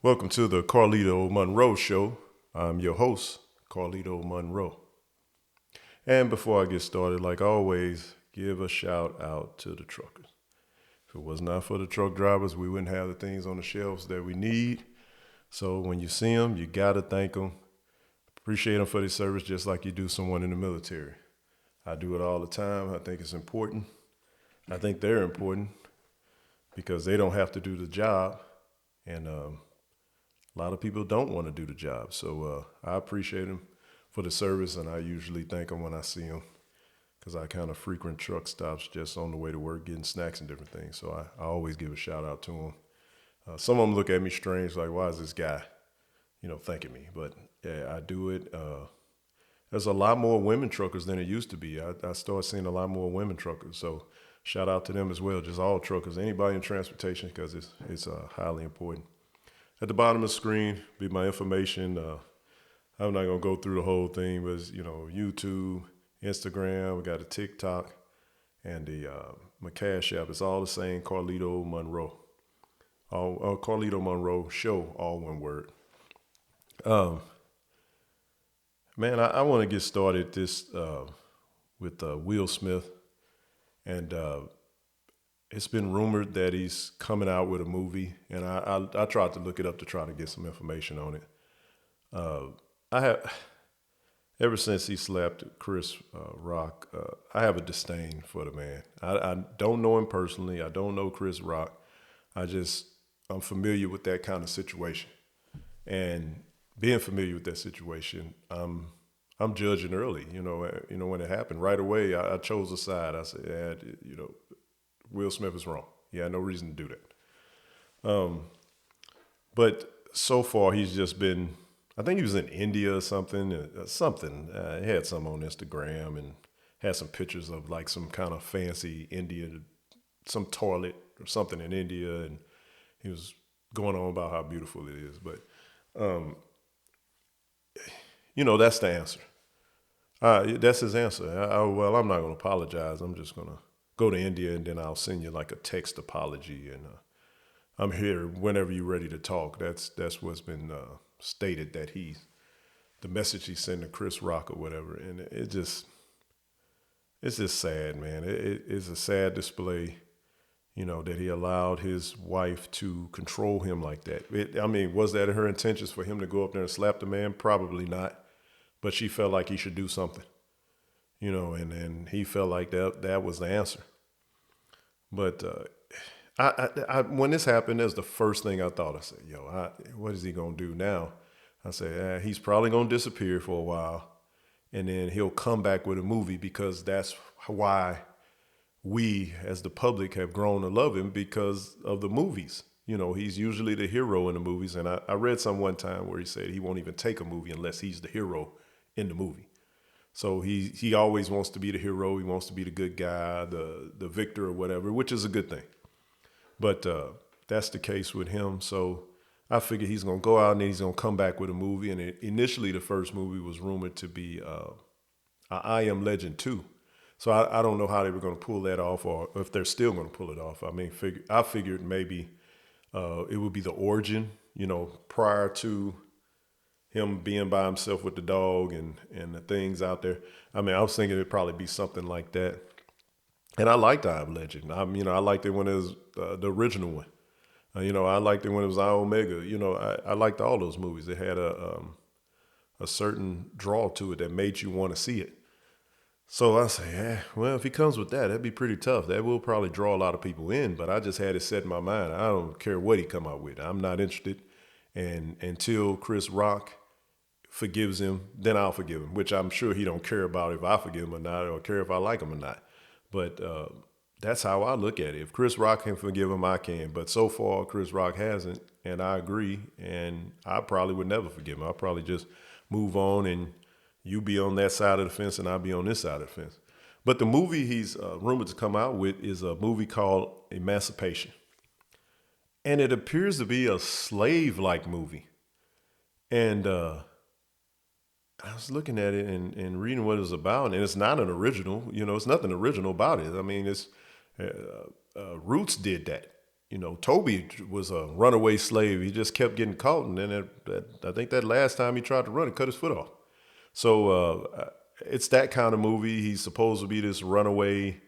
Welcome to the Carlito Monroe Show. I'm your host, Carlito Monroe. And before I get started, like always, give a shout out to the truckers. If it was not for the truck drivers, we wouldn't have the things on the shelves that we need. So when you see them, you got to thank them. Appreciate them for their service just like you do someone in the military. I do it all the time. I think it's important. I think they're important because they don't have to do the job. And a lot of people don't want to do the job. So I appreciate them for the service, and I usually thank them when I see them because I kind of frequent truck stops just on the way to work, getting snacks and different things. So I always give a shout out to them. Some of them look at me strange, like, why is this guy, thanking me? But yeah, I do it. There's a lot more women truckers than it used to be. I started seeing a lot more women truckers. So shout out to them as well, just all truckers, anybody in transportation, because it's highly important. At the bottom of the screen be my information. I'm not gonna go through the whole thing, but it's, YouTube, Instagram, we got a TikTok, and my Cash App. It's all the same, Carlito Monroe. Carlito Monroe Show, all one word. Um, Man, I want to get started this with Will Smith, and it's been rumored that he's coming out with a movie, and I tried to look it up to try to get some information on it. Uh, I have ever since he slapped Chris Rock, I have a disdain for the man. I don't know him personally. I don't know Chris Rock. I'm familiar with that kind of situation, and being familiar with that situation, I'm judging early. When it happened right away, I chose a side. I said, Will Smith is wrong. He had no reason to do that. But so far, he's just been. I think he was in India or something. He had some on Instagram and had some pictures of like some kind of fancy India, some toilet or something in India, and he was going on about how beautiful it is. But that's the answer. That's his answer. Well, I'm not going to apologize. I'm just going to go to India and then I'll send you like a text apology. And I'm here whenever you're ready to talk. That's what's been stated that the message he sent to Chris Rock or whatever. And it's just sad, man. It's a sad display, that he allowed his wife to control him like that. Was that her intentions for him to go up there and slap the man? Probably not. But she felt like he should do something, and he felt like that was the answer. But when this happened, that's the first thing I thought. I said, what is he going to do now? I said, he's probably going to disappear for a while, and then he'll come back with a movie because that's why we as the public have grown to love him because of the movies. He's usually the hero in the movies. And I read some one time where he said he won't even take a movie unless he's the hero in the movie. So he always wants to be the hero. He wants to be the good guy, the victor or whatever, which is a good thing. But that's the case with him. So I figure he's going to go out and he's going to come back with a movie. And initially the first movie was rumored to be I Am Legend 2. So I don't know how they were going to pull that off or if they're still going to pull it off. I figured maybe it would be the origin, prior to him being by himself with the dog and the things out there. I was thinking it'd probably be something like that. And I liked I Am Legend. I liked it when it was the original one. I liked it when it was I Omega. I liked all those movies. It had a certain draw to it that made you want to see it. So I say, well, if he comes with that, that'd be pretty tough. That will probably draw a lot of people in, but I just had it set in my mind. I don't care what he come out with. I'm not interested. And until Chris Rock forgives him, then I'll forgive him, which I'm sure he don't care about if I forgive him or not, or care if I like him or not. But that's how I look at it. If Chris Rock can forgive him, I can. But so far, Chris Rock hasn't, and I agree. And I probably would never forgive him. I'll probably just move on and you be on that side of the fence and I'll be on this side of the fence. But the movie he's rumored to come out with is a movie called Emancipation. And it appears to be a slave-like movie. And I was looking at it and reading what it was about, and it's not an original. It's nothing original about it. It's Roots did that. Toby was a runaway slave. He just kept getting caught, and then I think that last time he tried to run, he cut his foot off. So it's that kind of movie. He's supposed to be this runaway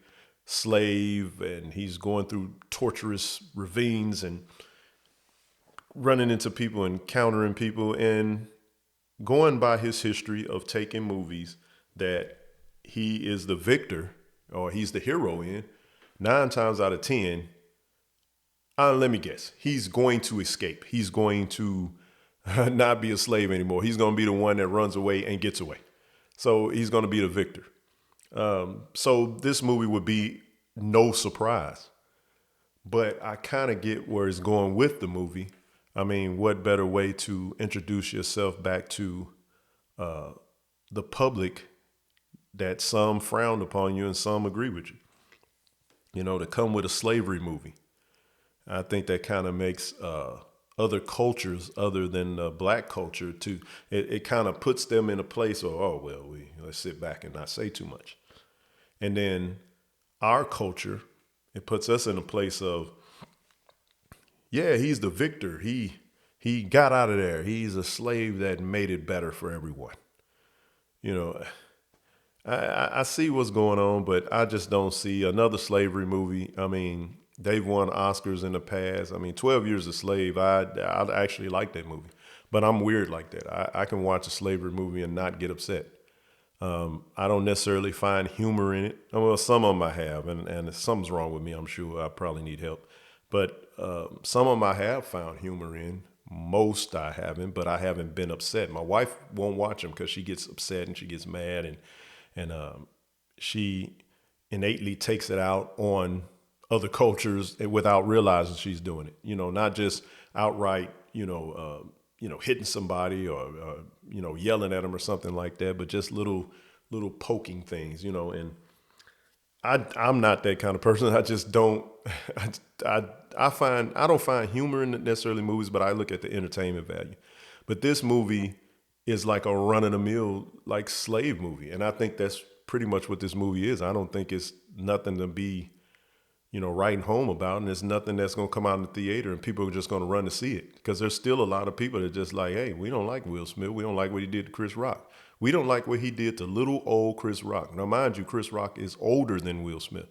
slave, and he's going through torturous ravines and running into people, encountering people, and going by his history of taking movies that he is the victor or he's the hero in, 9 times out of 10, let me guess, he's going to escape. He's going to not be a slave anymore. He's going to be the one that runs away and gets away. So he's going to be the victor. So this movie would be no surprise. But I kind of get where it's going with the movie. I mean, what better way to introduce yourself back to the public that some frowned upon you and some agree with you? To come with a slavery movie. I think that kind of makes other cultures other than black culture it kind of puts them in a place of, let's sit back and not say too much. And then our culture, it puts us in a place of, yeah, he's the victor. He got out of there. He's a slave that made it better for everyone. I see what's going on, but I just don't see another slavery movie. I mean, they've won Oscars in the past. I mean, 12 Years a Slave, I actually like that movie. But I'm weird like that. I can watch a slavery movie and not get upset. I don't necessarily find humor in it. Well, some of them I have, and something's wrong with me, I'm sure. I probably need help. But some of them I have found humor in. Most I haven't, but I haven't been upset. My wife won't watch them because she gets upset and she gets mad, and she innately takes it out on other cultures without realizing she's doing it. Not just outright, hitting somebody or yelling at them or something like that, but just little poking things, and I'm not that kind of person. I just don't. I don't find humor in necessarily movies, but I look at the entertainment value. But this movie is like a run of the mill like slave movie, and I think that's pretty much what this movie is. I don't think it's nothing to be writing home about, and there's nothing that's going to come out in the theater and people are just going to run to see it, because there's still a lot of people that are just like, hey, we don't like Will Smith. We don't like what he did to Chris Rock. We don't like what he did to little old Chris Rock. Now, mind you, Chris Rock is older than Will Smith.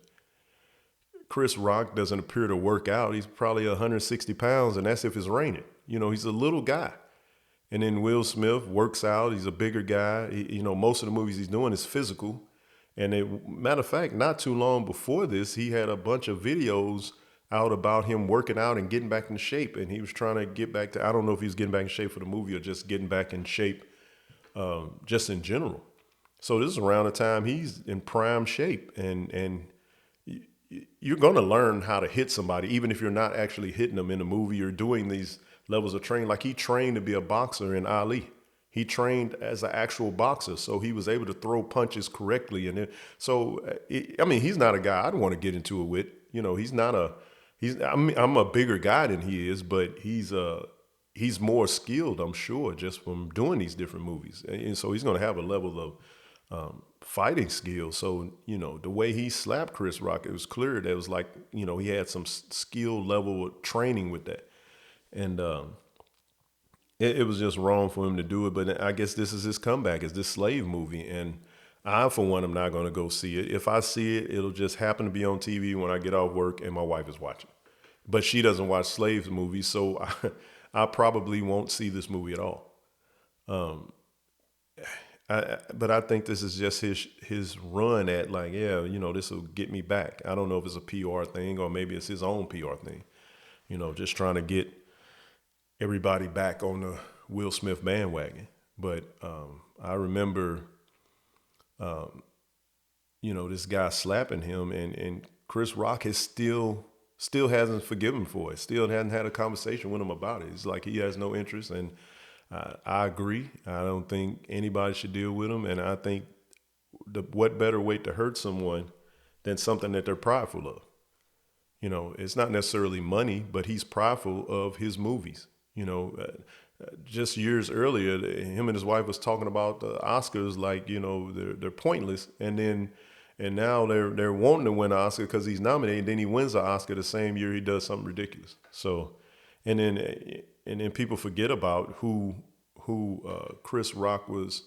Chris Rock doesn't appear to work out. He's probably 160 pounds, and that's if it's raining. He's a little guy. And then Will Smith works out. He's a bigger guy. Most of the movies he's doing is physical. And matter of fact, not too long before this, he had a bunch of videos out about him working out and getting back in shape. And he was trying to get back to, I don't know if he was getting back in shape for the movie or just getting back in shape just in general. So this is around the time he's in prime shape. And you're going to learn how to hit somebody, even if you're not actually hitting them in a movie or doing these levels of training. Like he trained to be a boxer in Ali. He trained as an actual boxer, so he was able to throw punches correctly. And he's not a guy I'd want to get into it with. I'm a bigger guy than he is, but he's more skilled, I'm sure, just from doing these different movies. And so he's going to have a level of fighting skill. So, the way he slapped Chris Rock, it was clear that it was like, he had some skill level of training with that. And it was just wrong for him to do it. But I guess this is his comeback, is this slave movie. And I, for one, am not going to go see it. If I see it, it'll just happen to be on TV when I get off work and my wife is watching. But she doesn't watch slave movies, so I probably won't see this movie at all. But I think this is just his run at like, this will get me back. I don't know if it's a PR thing or maybe it's his own PR thing. Just trying to get everybody back on the Will Smith bandwagon. But I remember, this guy slapping him, and Chris Rock has still hasn't forgiven him for it. Still hasn't had a conversation with him about it. It's like he has no interest, and I agree. I don't think anybody should deal with him, and I think what better way to hurt someone than something that they're prideful of. It's not necessarily money, but he's prideful of his movies. Just years earlier, him and his wife was talking about the Oscars like, they're pointless. And then And now they're wanting to win an Oscar because he's nominated. Then he wins an Oscar the same year he does something ridiculous. So, and then and then people forget about who Chris Rock was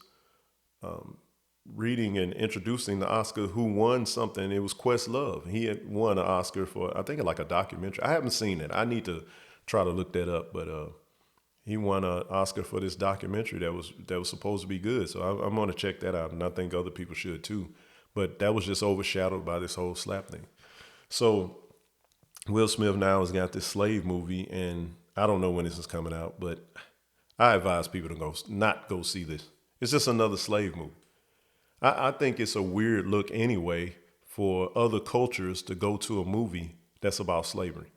reading and introducing the Oscar, who won something. It was Questlove. He had won an Oscar for, I think, like a documentary. I haven't seen it. I need to try to look that up. But he won an Oscar for this documentary that was supposed to be good. So I'm going to check that out, and I think other people should too. But that was just overshadowed by this whole slap thing. So Will Smith now has got this slave movie, and I don't know when this is coming out, but I advise people to not go see this. It's just another slave movie. I think it's a weird look anyway for other cultures to go to a movie that's about slavery.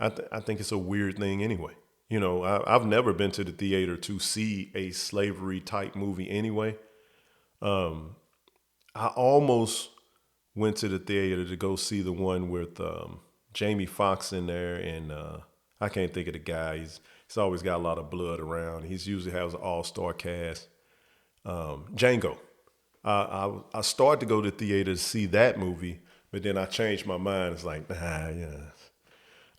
I think it's a weird thing anyway. You know, I've never been to the theater to see a slavery type movie anyway. I almost went to the theater to go see the one with Jamie Foxx in there, and I can't think of the guy. He's always got a lot of blood around. He's usually has an all-star cast. Django. I started to go to the theater to see that movie, but then I changed my mind. It's like, yeah,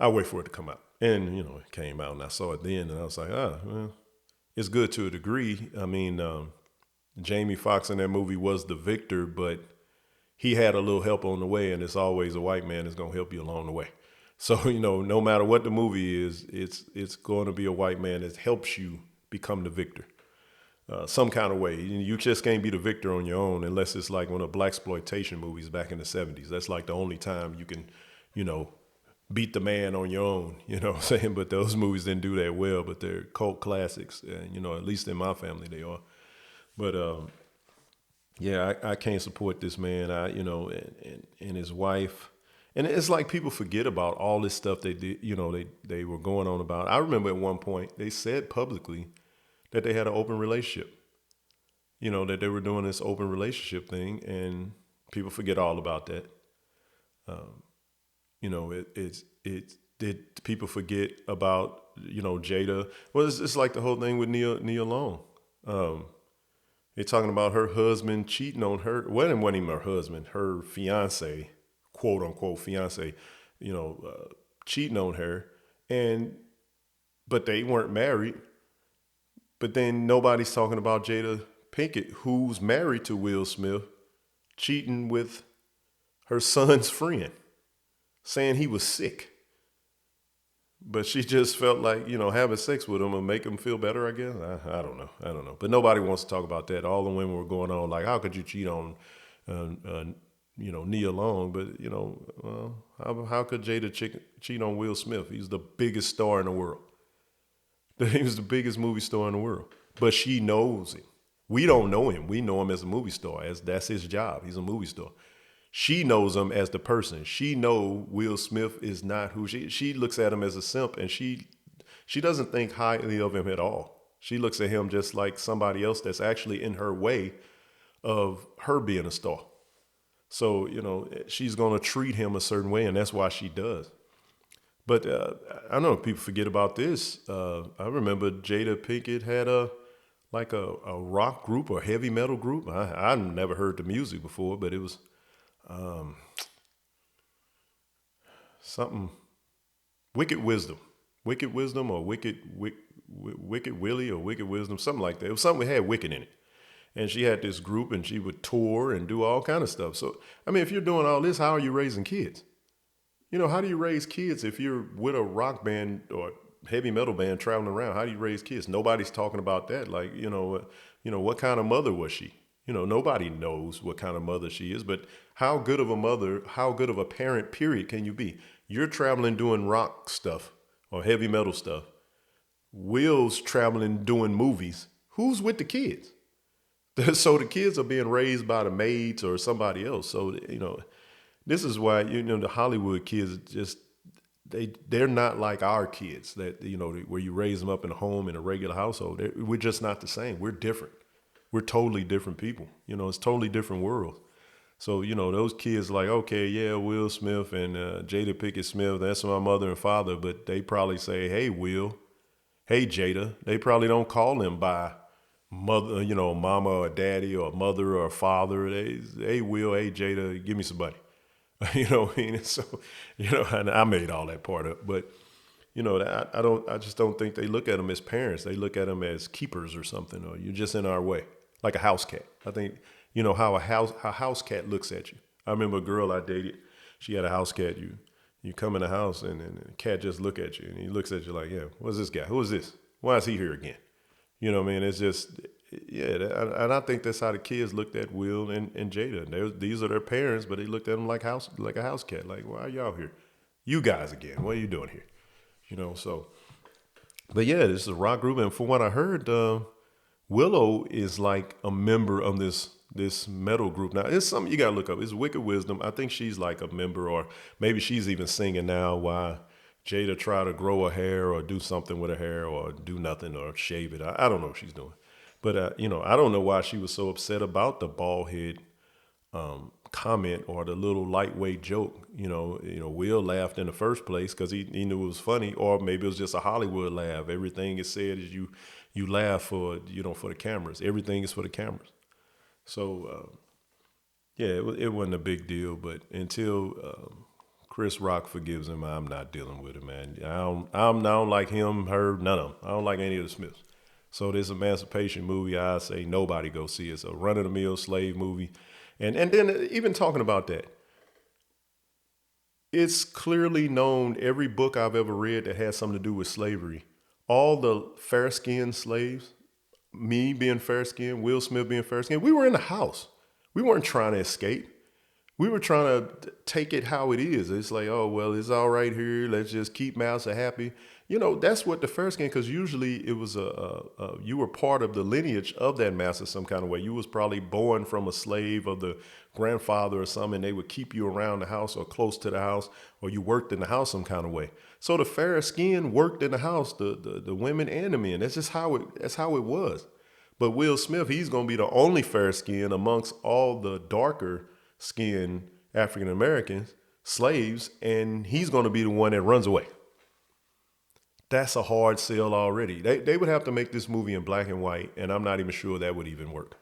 I'll wait for it to come out. And, you know, it came out and I saw it then, and I was like, well, it's good to a degree. I mean, Jamie Foxx in that movie was the victor, but he had a little help on the way, and it's always a white man that's going to help you along the way. So, you know, no matter what the movie is, it's going to be a white man that helps you become the victor. Some kind of way. You just can't be the victor on your own unless it's like one of the blaxploitation movies back in the 70s. That's like the only time you can, you know, beat the man on your own, you know what I'm saying? But those movies didn't do that well, but they're cult classics. And, you know, at least in my family they are. But yeah, I can't support this man. You know, and his wife. And it's like people forget about all this stuff they did, you know, they were going on about. I remember at one point they said publicly that they had an open relationship. You know, that they were doing this open relationship thing, and people forget all about that. You know, it did people forget about, you know, Jada? Well, it's like the whole thing with Nia Long. They're talking about her husband cheating on her. Well, it wasn't even her husband, her fiance, quote unquote fiance, you know, cheating on her, but they weren't married. But then nobody's talking about Jada Pinkett, who's married to Will Smith, cheating with her son's friend, saying he was sick. But she just felt like, you know, having sex with him would make him feel better, I guess. I don't know. I don't know. But nobody wants to talk about that. All the women were going on like, how could you cheat on, you know, Nia Long? But, you know, how could Jada cheat on Will Smith? He's the biggest star in the world. He was the biggest movie star in the world. But she knows him. We don't know him. We know him as a movie star. That's his job. He's a movie star. She knows him as the person. She know Will Smith is not who she looks at him as a simp, and she doesn't think highly of him at all. She looks at him just like somebody else that's actually in her way of her being a star. So, you know, she's going to treat him a certain way, and that's why she does. But I don't know if people forget about this. I remember Jada Pinkett had a rock group or heavy metal group. I've never heard the music before, but it was something Wicked Wisdom or Wicked Willie or Wicked Wisdom, something like that. It was something that had Wicked in it. And she had this group, and she would tour and do all kind of stuff. So, I mean, if you're doing all this, how are you raising kids? You know, how do you raise kids if you're with a rock band or heavy metal band traveling around? How do you raise kids? Nobody's talking about that. Like, you know, what kind of mother was she? You know, nobody knows what kind of mother she is, but how good of a mother, how good of a parent, period, can you be? You're traveling doing rock stuff or heavy metal stuff. Will's traveling doing movies. Who's with the kids? So the kids are being raised by the maids or somebody else. So, you know, this is why, you know, the Hollywood kids just, they're not like our kids that, you know, where you raise them up in a home in a regular household. We're just not the same. We're different. We're totally different people. You know, it's totally different worlds. So, you know, those kids like, okay, yeah, Will Smith and Jada Pinkett Smith, that's my mother and father, but they probably say, hey, Will, hey, Jada. They probably don't call them by mother, mama or daddy or mother or father. Hey, Will, hey, Jada, give me some money. You know what I mean? And so, and I made all that part up, but I just don't think they look at them as parents. They look at them as keepers or something, or you're just in our way, like a house cat. I think, how a house cat looks at you. I remember a girl I dated. She had a house cat. You come in the house and the cat just look at you and he looks at you like, yeah, what's this guy? Who is this? Why is he here again? You know what I mean? It's just, yeah. And I think that's how the kids looked at Will and Jada. These are their parents, but they looked at them like a house cat. Like, why are y'all here? You guys again. What are you doing here? So, but yeah, this is a rock group. And from what I heard, Willow is like a member of this metal group. Now, it's something you got to look up. It's Wicked Wisdom. I think she's like a member, or maybe she's even singing now while Jada try to grow her hair or do something with her hair or do nothing or shave it. I don't know what she's doing. But, I don't know why she was so upset about the bald head comment or the little lightweight joke. Will laughed in the first place because he knew it was funny, or maybe it was just a Hollywood laugh. Everything is said is you laugh for for the cameras. Everything is for the cameras. So yeah, it wasn't a big deal. But until Chris Rock forgives him, I'm not dealing with it, man. I don't like him, her, none of them. I don't like any of the Smiths. So this emancipation movie, I say nobody go see it. It's a run of the mill slave movie. And then even talking about that, it's clearly known, every book I've ever read that has something to do with slavery, all the fair skinned slaves, me being fair skinned, Will Smith being fair skinned, we were in the house. We weren't trying to escape. We were trying to take it how it is. It's like, oh, well, it's all right here. Let's just keep Mouser happy. That's what the fair skin, because usually it was you were part of the lineage of that master some kind of way. You was probably born from a slave of the grandfather or something, and they would keep you around the house or close to the house, or you worked in the house some kind of way. So the fair skin worked in the house, the women and the men. That's how it was. But Will Smith, he's gonna be the only fair skin amongst all the darker skinned African Americans, slaves, and he's gonna be the one that runs away. That's a hard sell already. They would have to make this movie in black and white, and I'm not even sure that would even work.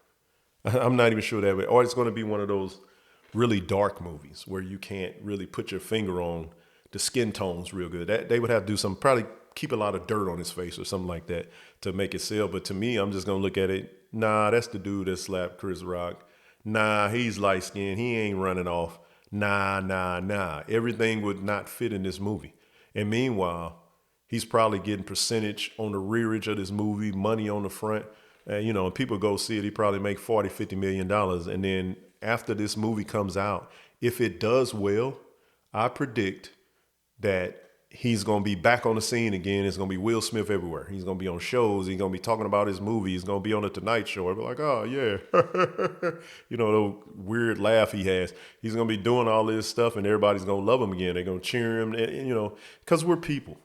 I'm not even sure that would, or it's gonna be one of those really dark movies where you can't really put your finger on the skin tones real good. That they would have to do some, probably keep a lot of dirt on his face or something like that to make it sell. But to me, I'm just gonna look at it. Nah, that's the dude that slapped Chris Rock. Nah, he's light skinned. He ain't running off. Nah. Everything would not fit in this movie. And meanwhile, he's probably getting percentage on the rearage of this movie, money on the front. And people go see it. He probably make $40, $50 million. And then after this movie comes out, if it does well, I predict that he's going to be back on the scene again. It's going to be Will Smith everywhere. He's going to be on shows. He's going to be talking about his movie. He's going to be on the Tonight Show. I'll be like, oh, yeah. The weird laugh he has. He's going to be doing all this stuff, and everybody's going to love him again. They're going to cheer him, because we're people.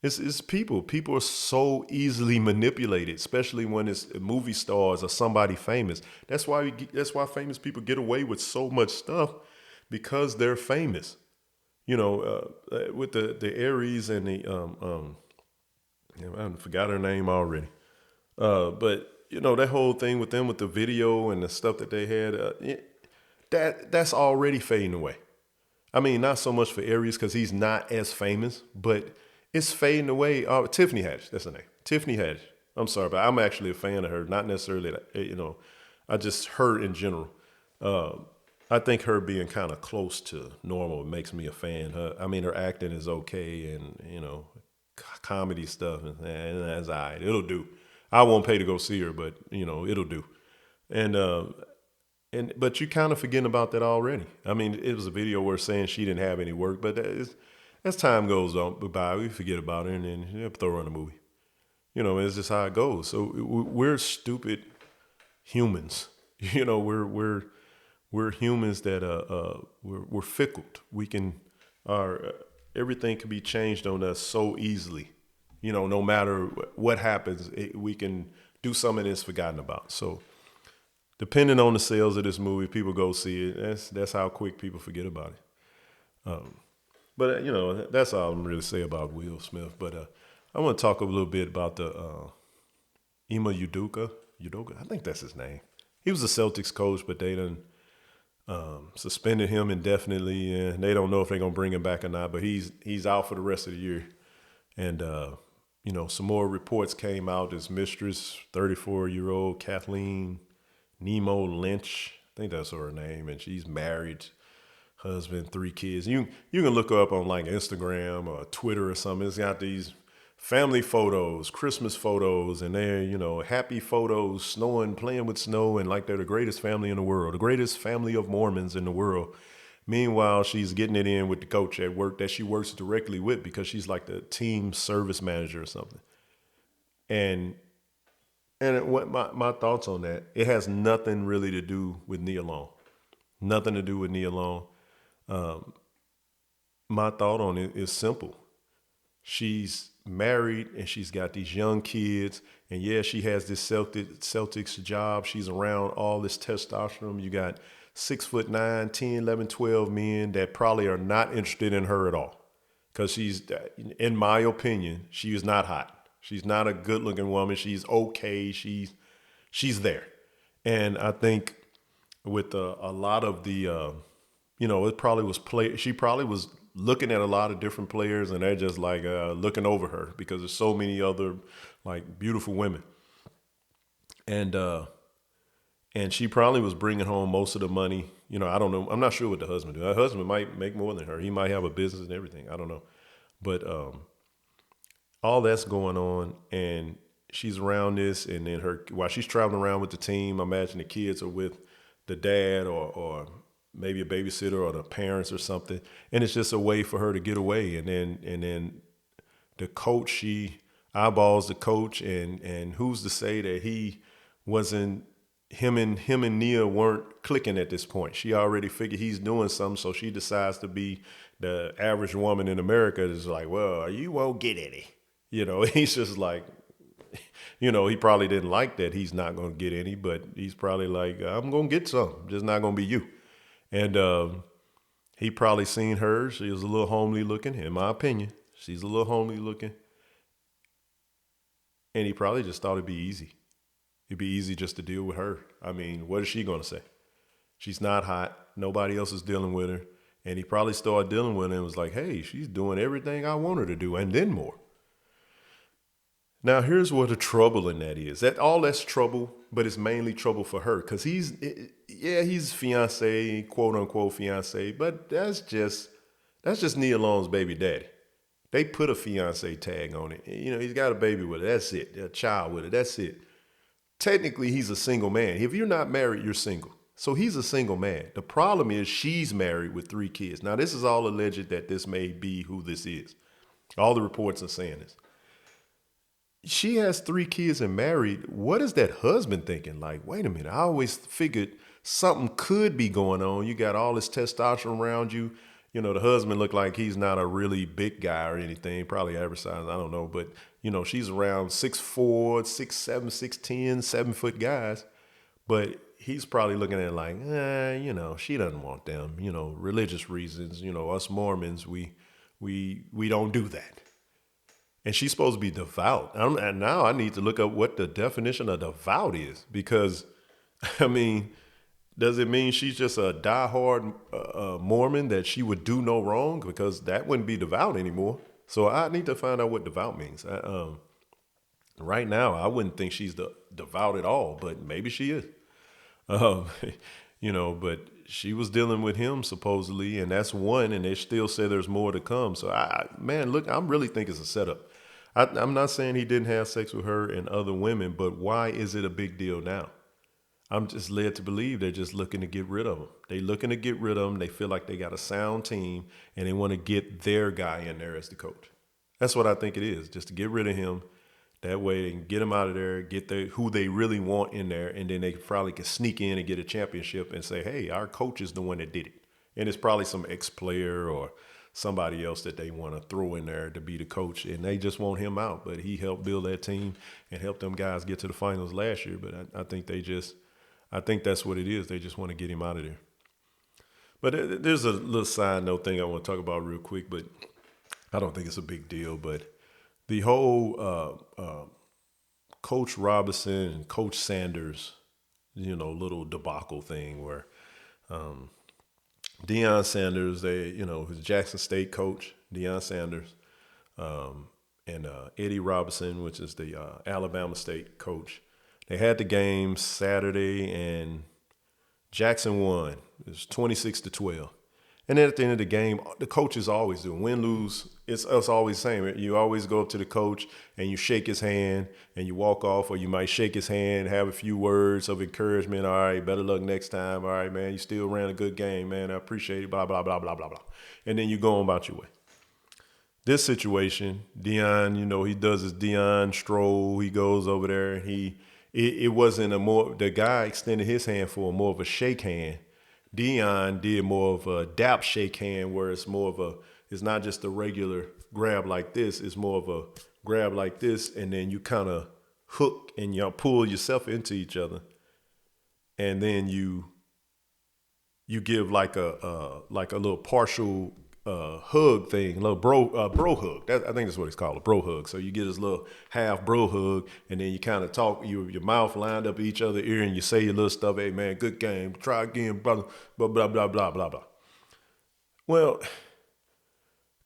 It's people. People are so easily manipulated, especially when it's movie stars or somebody famous. That's why famous people get away with so much stuff, because they're famous. With the Aries and the I forgot her name already. But that whole thing with them with the video and the stuff that they had, that's already fading away. I mean, not so much for Aries because he's not as famous, but it's fading away. Tiffany Haddish, that's her name. Tiffany Haddish. I'm sorry, but I'm actually a fan of her. Not necessarily, I just her in general. I think her being kind of close to normal makes me a fan. Her acting is okay, and comedy stuff, and that's all right. It'll do. I won't pay to go see her, but it'll do. But you kind of forgetting about that already. I mean, it was a video where saying she didn't have any work, but as time goes on by, we forget about her, and then throw her in a movie. It's just how it goes. So we're stupid humans. We're humans that we're fickle. We can everything can be changed on us so easily. No matter what happens, we can do something that's forgotten about. So depending on the sales of this movie, people go see it. That's how quick people forget about it. But that's all I'm really say about Will Smith. But I want to talk a little bit about the Ime Udoka Udoka. I think that's his name. He was a Celtics coach, but they done suspended him indefinitely, and they don't know if they're gonna bring him back or not. But he's out for the rest of the year. And some more reports came out. His mistress, 34-year-old Kathleen Nemo Lynch, I think that's her name, and she's married, husband, 3 kids. You can look her up on like Instagram or Twitter or something. It's got these family photos, Christmas photos, and they're, happy photos, snowing, playing with snow, and like they're the greatest family in the world, the greatest family of Mormons in the world. Meanwhile, she's getting it in with the coach at work that she works directly with because she's like the team service manager or something. And what my thoughts on that, it has nothing really to do with Nia Long. Nothing to do with Nia Long. My thought on it is simple. She's married and she's got these young kids. And yeah, she has this Celtics job. She's around all this testosterone. You got 6'9", 10, 11, 12 men that probably are not interested in her at all. Because she's, in my opinion, she is not hot. She's not a good looking woman. She's okay. She's there. And I think with a lot of the, it probably was she probably was looking at a lot of different players and they're just like looking over her because there's so many other like beautiful women. And she probably was bringing home most of the money. I don't know. I'm not sure what the husband do. Her husband might make more than her. He might have a business and everything. I don't know. But all that's going on, and she's around this, and then while she's traveling around with the team, I imagine the kids are with the dad or maybe a babysitter or the parents or something, and it's just a way for her to get away. And then the coach, she eyeballs the coach, and who's to say that he wasn't. Him and Nia weren't clicking at this point. She already figured he's doing something, so she decides to be the average woman in America that's like, well, you won't get any. He's just like, he probably didn't like that he's not going to get any, but he's probably like, I'm going to get some, just not going to be you. And he probably seen her. She was a little homely looking, in my opinion. She's a little homely looking. And he probably just thought it'd be easy. It'd be easy just to deal with her. I mean, what is she going to say? She's not hot. Nobody else is dealing with her. And he probably started dealing with her and was like, hey, she's doing everything I want her to do and then more. Now, here's what the trouble in that is. That's trouble, but it's mainly trouble for her because he's fiance, quote unquote fiance, but that's just Nia Long's baby daddy. They put a fiance tag on it. He's got a baby with her. That's it. A child with her. That's it. Technically, he's a single man. If you're not married, you're single. So he's a single man. The problem is she's married with 3 kids. Now, this is all alleged that this may be who this is. All the reports are saying this. She has 3 kids and married. What is that husband thinking? Like, wait a minute. I always figured something could be going on. You got all this testosterone around you. The husband looked like he's not a really big guy or anything, probably average size, I don't know. But, she's around 6'4", 6'7", 6'10", 7-foot guys. But he's probably looking at it like, she doesn't want them. Religious reasons, us Mormons, we don't do that. And she's supposed to be devout. And now I need to look up what the definition of devout is because, does it mean she's just a diehard Mormon that she would do no wrong? Because that wouldn't be devout anymore. So I need to find out what devout means. Right now, I wouldn't think she's devout at all, but maybe she is. But she was dealing with him supposedly, and that's one, and they still say there's more to come. So, I really think it's a setup. I'm not saying he didn't have sex with her and other women, but why is it a big deal now? I'm just led to believe they're just looking to get rid of him. They're looking to get rid of him. They feel like they got a sound team, and they want to get their guy in there as the coach. That's what I think it is, just to get rid of him. That way they can get him out of there, get who they really want in there, and then they probably can sneak in and get a championship and say, hey, our coach is the one that did it. And it's probably some ex-player or somebody else that they want to throw in there to be the coach, and they just want him out. But he helped build that team and helped them guys get to the finals last year. But I think that's what it is. They just want to get him out of there. But there's a little side note thing I want to talk about real quick, but I don't think it's a big deal. But the whole Coach Robinson and Coach Sanders, little debacle thing where Deion Sanders, his Jackson State coach, Deion Sanders, and Eddie Robinson, which is the Alabama State coach. They had the game Saturday, and Jackson won. It was 26-12. And then at the end of the game, the coaches always do. Win, lose, it's always the same. You always go up to the coach and you shake his hand and you walk off, or you might shake his hand, have a few words of encouragement. All right, better luck next time. All right, man, you still ran a good game, man. I appreciate it, blah, blah, blah, blah, blah, blah. And then you go on about your way. This situation, Deion, he does his Deion stroll. He goes over there. It wasn't the guy extended his hand for more of a shake hand. Deion did more of a dap shake hand, where it's not just a regular grab like this. It's more of a grab like this, and then you kind of hook and y'all pull yourself into each other, and then you give like a little partial hug thing, a little bro hug. I think that's what it's called, a bro hug. So you get this little half bro hug, and then you kind of talk, your mouth lined up each other ear, and you say your little stuff. Hey man, good game. Try again, brother. Blah blah blah blah blah blah. Well,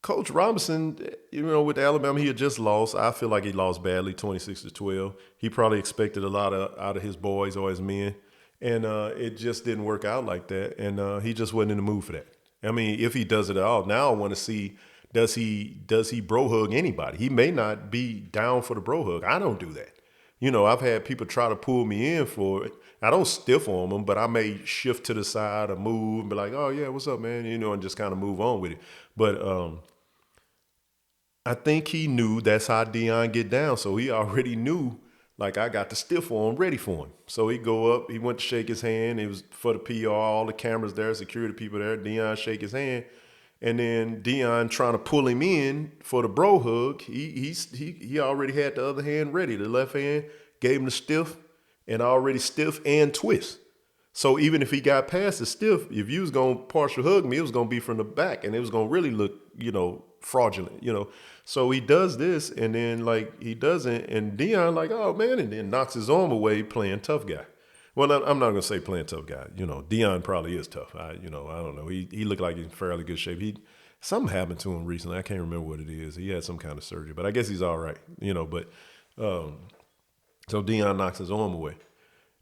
Coach Robinson, with Alabama, he had just lost. I feel like he lost badly, 26-12. He probably expected a lot out of his boys or his men, and it just didn't work out like that. And he just wasn't in the mood for that. I mean, if he does it at all, now I want to see, does he bro hug anybody? He may not be down for the bro hug. I don't do that. I've had people try to pull me in for it. I don't stiff on them, but I may shift to the side or move and be like, oh yeah, what's up, man? And just kind of move on with it. But I think he knew that's how Deion get down. So he already knew, like, I got the stiff arm ready for him. So he go up, he went to shake his hand. It was for the PR, all the cameras there, security people there. Deion shake his hand. And then Deion trying to pull him in for the bro hug. He already had the other hand ready. The left hand gave him the stiff, and already stiff and twist. So even if he got past the stiff, if you was going to partial hug me, it was going to be from the back, and it was going to really look, fraudulent, So he does this, and then like he doesn't, and Deion like, oh man, and then knocks his arm away playing tough guy. Well, I'm not gonna say playing tough guy. Deion probably is tough. I don't know. He looked like he's in fairly good shape. Something happened to him recently. I can't remember what it is. He had some kind of surgery, but I guess he's all right. But so Deion knocks his arm away,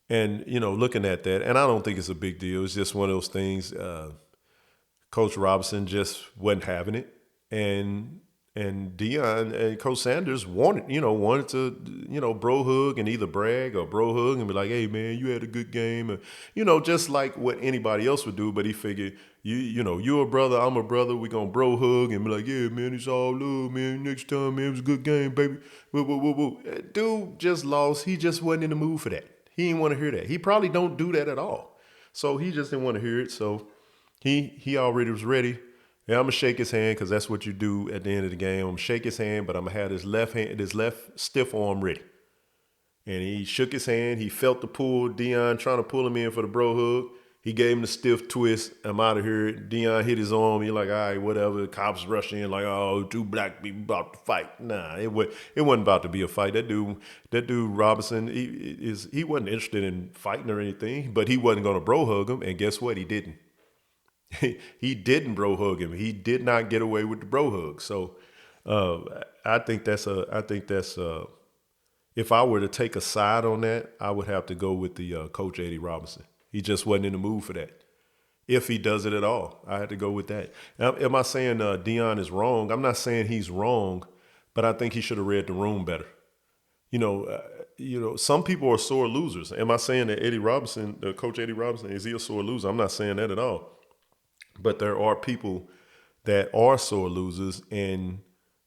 and looking at that, and I don't think it's a big deal. It's just one of those things. Coach Robinson just wasn't having it, and Deion and Coach Sanders wanted to, bro hug and either brag or bro hug and be like, hey man, you had a good game. Just like what anybody else would do. But he figured, you're a brother, I'm a brother. We're going to bro hug and be like, yeah, man, it's all love, man. Next time, man, it was a good game, baby. Woo. Dude just lost. He just wasn't in the mood for that. He didn't want to hear that. He probably don't do that at all. So he just didn't want to hear it. So he already was ready. Yeah, I'm going to shake his hand because that's what you do at the end of the game. I'm going to shake his hand, but I'm going to have his left stiff arm ready. And he shook his hand. He felt the pull. Deion trying to pull him in for the bro hug. He gave him the stiff twist. I'm out of here. Deion hit his arm. You're like, all right, whatever. The cops rush in like, oh, two black people about to fight. Nah, it wasn't about to be a fight. That dude Robinson, he wasn't interested in fighting or anything, but he wasn't going to bro hug him. And guess what? He didn't. He didn't bro hug him. He did not get away with the bro hug. So I think that's if I were to take a side on that, I would have to go with the Coach Eddie Robinson. He just wasn't in the mood for that. If he does it at all, I had to go with that. Now, am I saying Deion is wrong? I'm not saying he's wrong, but I think he should have read the room better. Some people are sore losers. Am I saying that Eddie Robinson, Coach Eddie Robinson, is he a sore loser? I'm not saying that at all. But there are people that are sore losers, and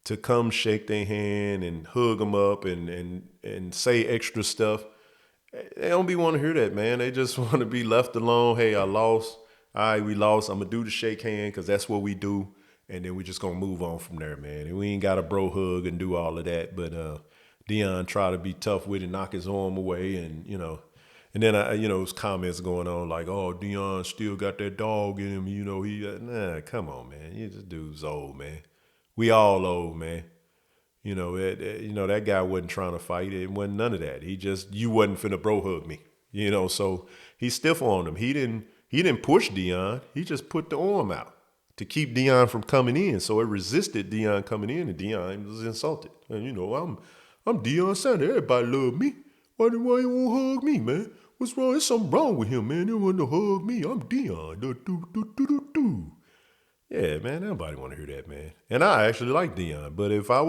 to come shake their hand and hug them up and say extra stuff, they don't be want to hear that, man. They just want to be left alone. Hey, I lost. All right, we lost. I'm going to do the shake hand because that's what we do. And then we just going to move on from there, man. And we ain't got a bro hug and do all of that. But Deion tried to be tough with it, knock his arm away, and, And then, his comments going on like, oh, Deion still got that dog in him. Nah, come on, man. This dude's old, man. We all old, man. That guy wasn't trying to fight. It wasn't none of that. You wasn't finna bro hug me. So he stiff on him. He didn't push Deion. He just put the arm out to keep Deion from coming in. So it resisted Deion coming in, and Deion was insulted. And I'm Deion Sanders. Everybody love me. Why you won't hug me, man? What's wrong? There's something wrong with him, man. They want to hug me. I'm Deion. Do. Yeah, man, nobody want to hear that, man. And I actually like Deion, but if I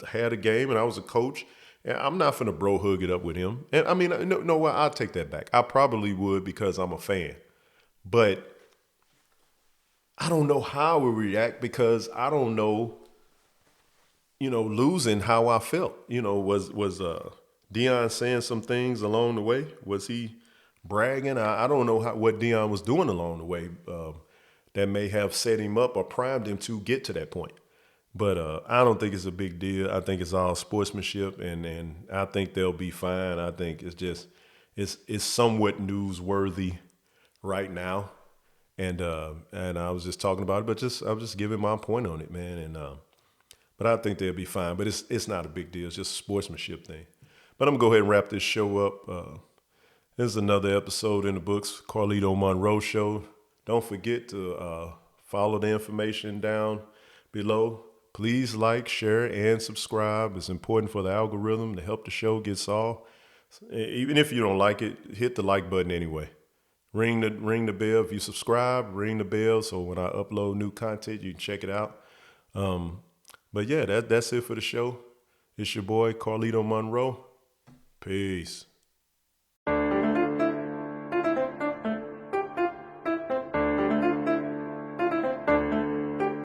had a game and I was a coach, I'm not finna bro hug it up with him. And I mean, no, I'll take that back. I probably would because I'm a fan, but I don't know how we react because I don't know, losing how I felt. Was Deion saying some things along the way? Was he bragging? I don't know what Deion was doing along the way. That may have set him up or primed him to get to that point. But I don't think it's a big deal. I think it's all sportsmanship, and I think they'll be fine. I think it's somewhat newsworthy right now, and I was just talking about it, but I was just giving my point on it, man. And but I think they'll be fine. But it's not a big deal. It's just a sportsmanship thing. But I'm gonna go ahead and wrap this show up. This is another episode in the books, Carlito Monroe Show. Don't forget to follow the information down below. Please like, share, and subscribe. It's important for the algorithm to help the show get saw. Even if you don't like it, hit the like button anyway. Ring the bell. If you subscribe, ring the bell so when I upload new content, you can check it out. But yeah, that's it for the show. It's your boy, Carlito Monroe. Peace.